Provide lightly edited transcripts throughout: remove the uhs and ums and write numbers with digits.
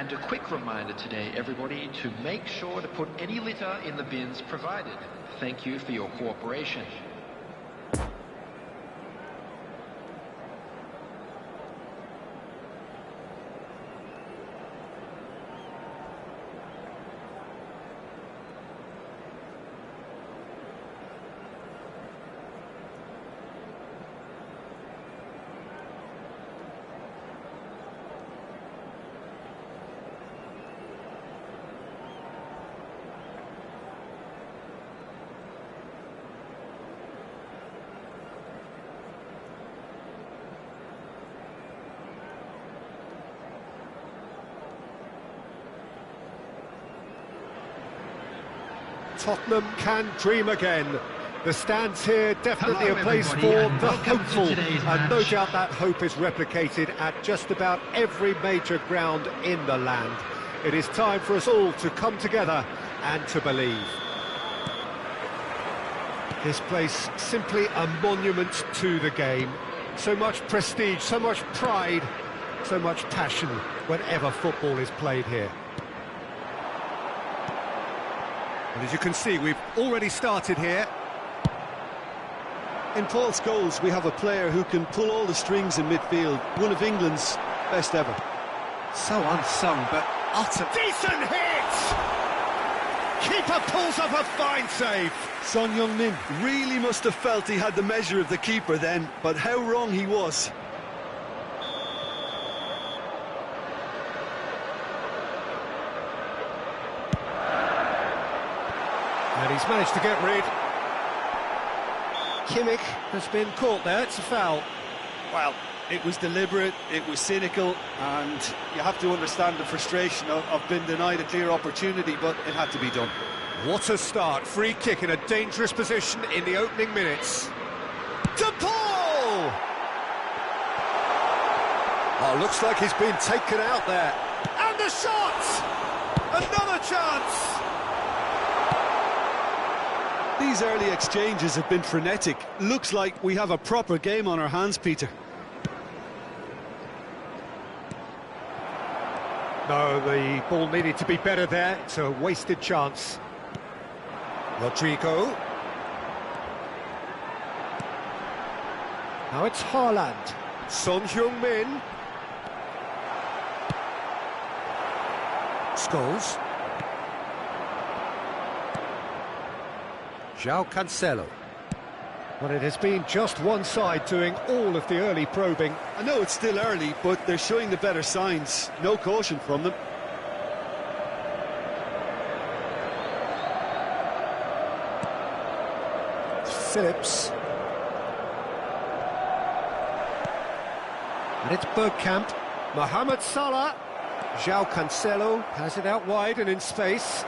And a quick reminder today, everybody, to make sure to put any litter in the bins provided. Thank you for your cooperation. Tottenham can dream again. The stands here definitely a place for the hopeful, and no doubt that hope is replicated at just about every major ground in the land. It is time for us all to come together and to believe. This place simply a monument to the game. So much prestige, so much pride, so much passion whenever football is played here. And as you can see, we've already started here. In Paul Scholes, we have a player who can pull all the strings in midfield, one of England's best ever. So unsung, but utter... Decent hit! Keeper pulls off a fine save. Son Heung-min really must have felt he had the measure of the keeper then, but how wrong he was. And he's managed to get rid. Kimmich has been caught there, it's a foul. Well, it was deliberate, it was cynical, and you have to understand the frustration of being denied a clear opportunity, but it had to be done. What a start, free kick in a dangerous position in the opening minutes. To Paul! Oh, looks like he's been taken out there. And the shot! Another chance! These early exchanges have been frenetic. Looks like we have a proper game on our hands, Peter. No, the ball needed to be better there. It's a wasted chance. Rodrigo. Now it's Haaland. Son Heung-min. Scholes. João Cancelo. Well, it has been just one side doing all of the early probing. I know it's still early, but they're showing the better signs. No caution from them. Phillips. And it's Bergkamp. Mohamed Salah. João Cancelo has it out wide and in space.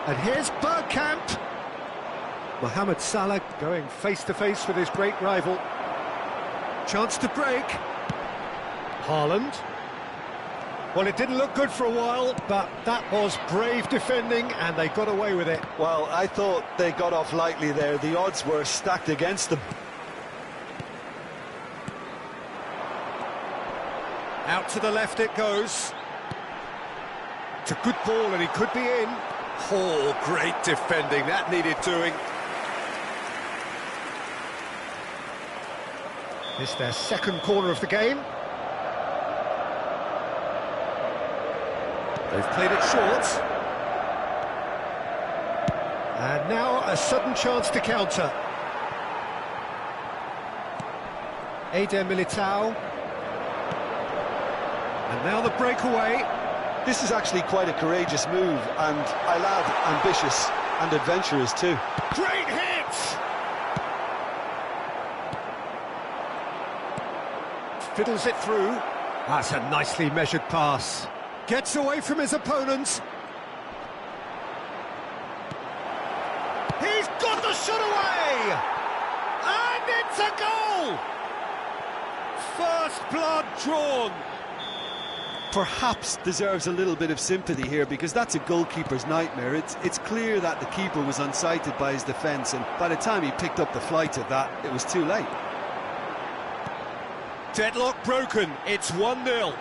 And here's Bergkamp. Mohamed Salah going face-to-face with his great rival. Chance to break. Haaland. Well, it didn't look good for a while, but that was brave defending, and they got away with it. Well, I thought they got off lightly there. The odds were stacked against them. Out to the left it goes. It's a good ball, and he could be in. Oh, great defending, that needed doing. It's their second corner of the game. They've played it short. And now a sudden chance to counter. Eder Militao. And now the breakaway. This is actually quite a courageous move, and I love ambitious and adventurous too. Great hit! Fiddles it through. That's a nicely measured pass. Gets away from his opponents. He's got the shot away! And it's a goal! First blood drawn. Perhaps deserves a little bit of sympathy here, because that's a goalkeeper's nightmare. It's clear that the keeper was unsighted by his defence, and by the time he picked up the flight of that, it was too late. Deadlock broken, it's 1-0.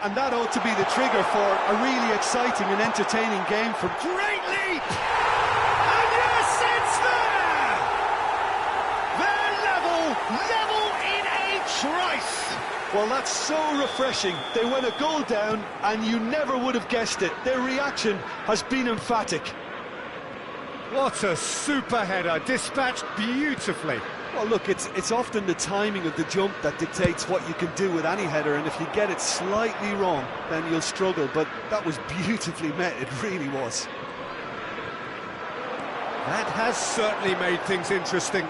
And that ought to be the trigger for a really exciting and entertaining game from... Great leap! And yes, it's there! They're level in a trice! Well, that's so refreshing. They went a goal down, and you never would have guessed it. Their reaction has been emphatic. What a super header, dispatched beautifully. Well, look, it's often the timing of the jump that dictates what you can do with any header, and if you get it slightly wrong, then you'll struggle. But that was beautifully met, it really was. That has certainly made things interesting.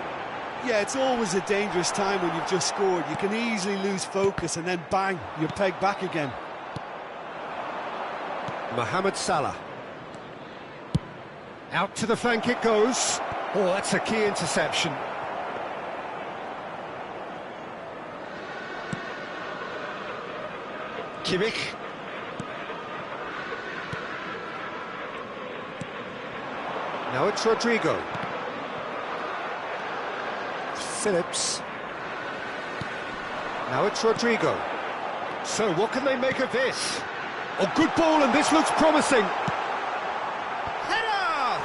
Yeah, it's always a dangerous time when you've just scored. You can easily lose focus, and then bang, you're pegged back again. Mohamed Salah. Out to the flank it goes. Oh, that's a key interception. Kimmich. Now it's Rodrigo. Phillips. Now it's Rodrigo. So what can they make of this? Oh, good ball, and this looks promising. Header!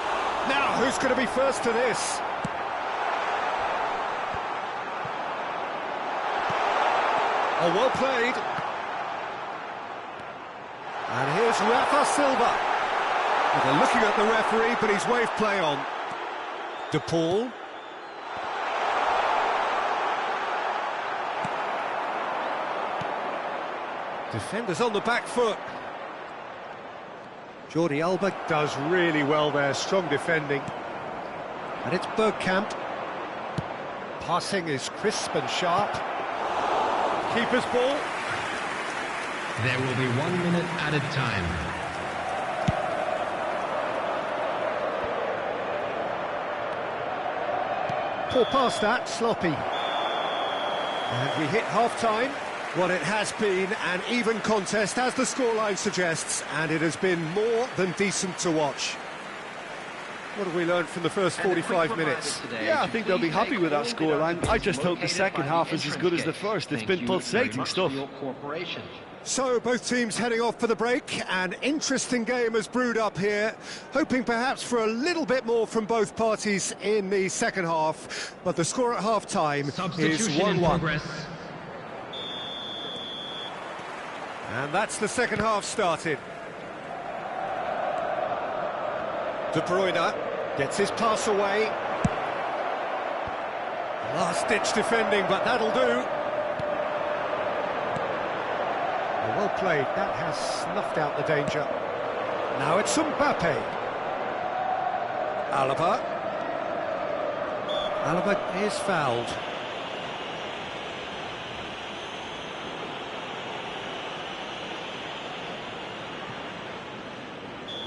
Now, who's going to be first to this? Oh, well played. And here's Rafa Silva. Well, they're looking at the referee, but he's waved play on. De Paul. Defenders on the back foot. Jordi Alba does really well there, strong defending. And it's Bergkamp. Passing is crisp and sharp. Keeper's ball. There will be 1 minute added time. Poor pass that, sloppy. And we hit half-time. Well, it has been an even contest, as the scoreline suggests, and it has been more than decent to watch. What have we learned from the first 45 minutes? Yeah, I think they'll be happy with that scoreline. I just hope the second half is as good as the first. It's been pulsating stuff. So, both teams heading off for the break. An interesting game has brewed up here, hoping perhaps for a little bit more from both parties in the second half. But the score at half-time is 1-1. And that's the second half started. De Bruyne gets his pass away. Last-ditch defending, but that'll do. Well played, that has snuffed out the danger. Now it's Mbappe. Alaba. Alaba is fouled.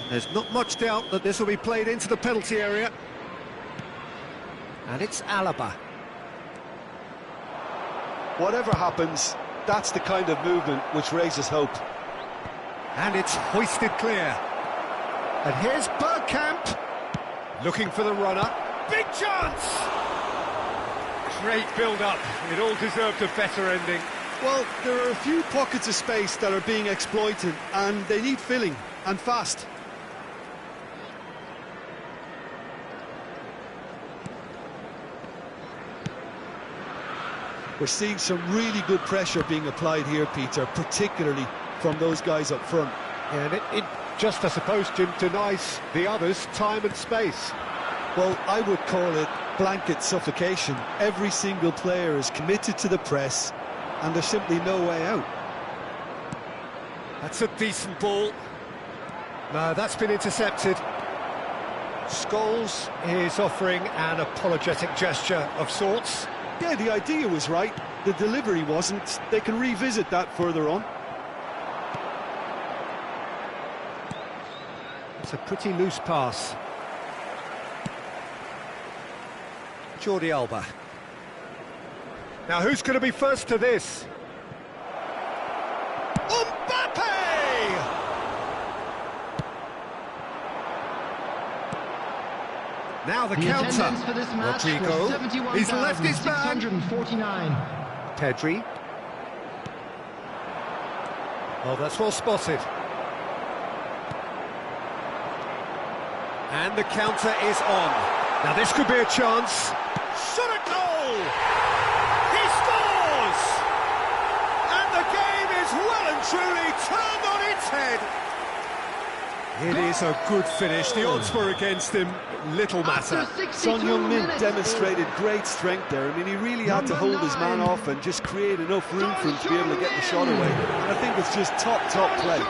There's not much doubt that this will be played into the penalty area. And it's Alaba. Whatever happens, that's the kind of movement which raises hope. And it's hoisted clear. And here's Bergkamp. Looking for the runner. Big chance! Great build-up. It all deserved a better ending. Well, there are a few pockets of space that are being exploited, and they need filling, and fast. We're seeing some really good pressure being applied here, Peter, particularly from those guys up front. Yeah, and it just, I suppose, Jim, denies the others time and space. Well, I would call it blanket suffocation. Every single player is committed to the press, and there's simply no way out. That's a decent ball. No, that's been intercepted. Scholes is offering an apologetic gesture of sorts. Yeah, the idea was right, the delivery wasn't. They can revisit that further on. It's a pretty loose pass. Jordi Alba. Now, who's going to be first to this? Now the The counter. attendance for this match was Rodrigo. He's left his man. 71,649. Pedri. Oh, that's well spotted. And the counter is on. Now this could be a chance. Shot at goal! He scores! And the game is well and truly turned on its head. It is a good finish. The odds were against him. Little matter. Son Heung-min demonstrated great strength there. I mean, he really had to hold his man off and just create enough room for him to be able to get the shot away. And I think it's just top play.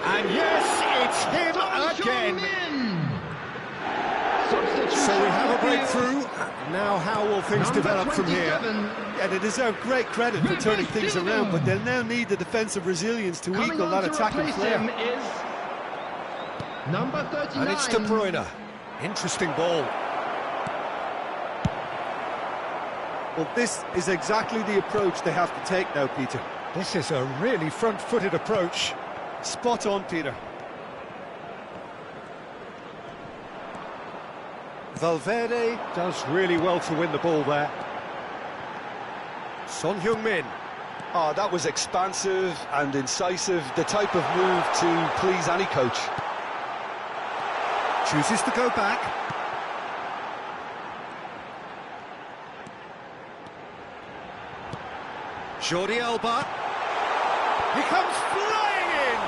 And yes, it's him again. So we have a breakthrough. Now how will things develop from here? Yeah, they deserve great credit for turning things around, but they'll now need the defensive resilience to equal that attacking flair. Number 39. And it's De Bruyne. Interesting ball. Well, this is exactly the approach they have to take now, Peter. This is a really front-footed approach. Spot on, Peter. Valverde does really well to win the ball there. Son Heung-min. Oh, that was expansive and incisive, the type of move to please any coach. Chooses to go back. Jordi Alba. He comes flying in!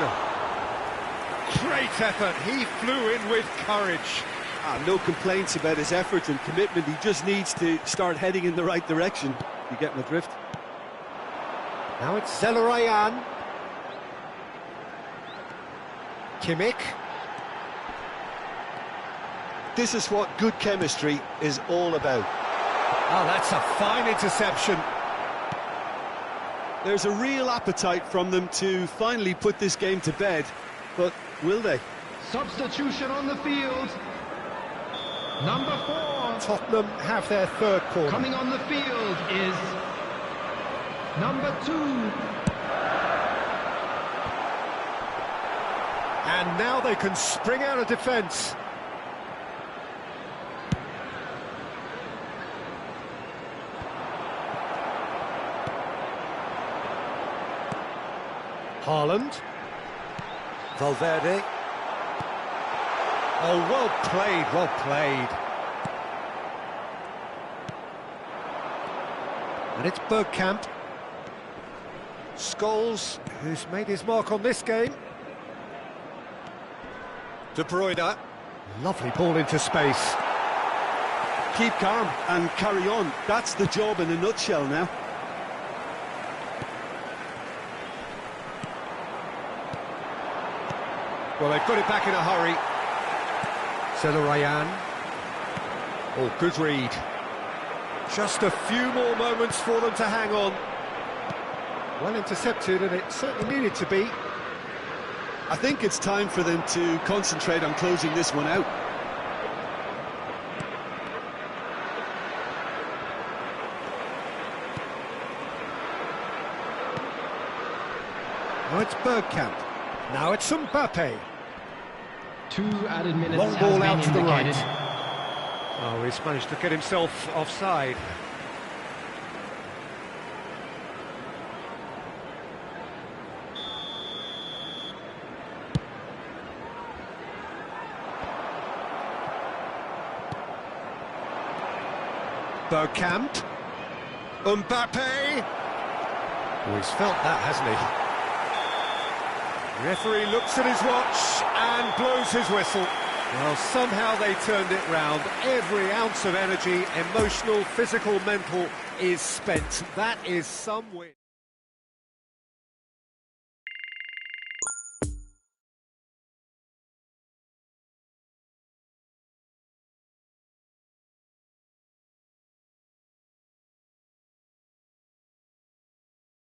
Great effort, he flew in with courage. No complaints about his effort and commitment, he just needs to start heading in the right direction. You get my drift? Now it's Zelarayan. Kimmich. This is what good chemistry is all about. Oh, that's a fine interception. There's a real appetite from them to finally put this game to bed, but will they? Substitution on the field. Number 4. Tottenham have their third corner. Coming on the field is number 2. And now they can spring out of defence. Haaland. Valverde. Oh, well played, well played. And it's Bergkamp. Scholes, who's made his mark on this game. De Bruyne. Lovely ball into space. Keep calm and carry on. That's the job in a nutshell now. Well, they've got it back in a hurry. Zelarayan. Oh, good read. Just a few more moments for them to hang on. Well intercepted, and it certainly needed to be. I think it's time for them to concentrate on closing this one out. Now it's Bergkamp. Now it's Mbappe. 2 added minutes. Long has ball been out to the indicated. right. Oh, he's managed to get himself offside. Bergkamp. Mbappe. Oh, he's felt that, hasn't he? Referee looks at his watch and blows his whistle. Well, somehow they turned it round. Every ounce of energy, emotional, physical, mental, is spent. That is some win.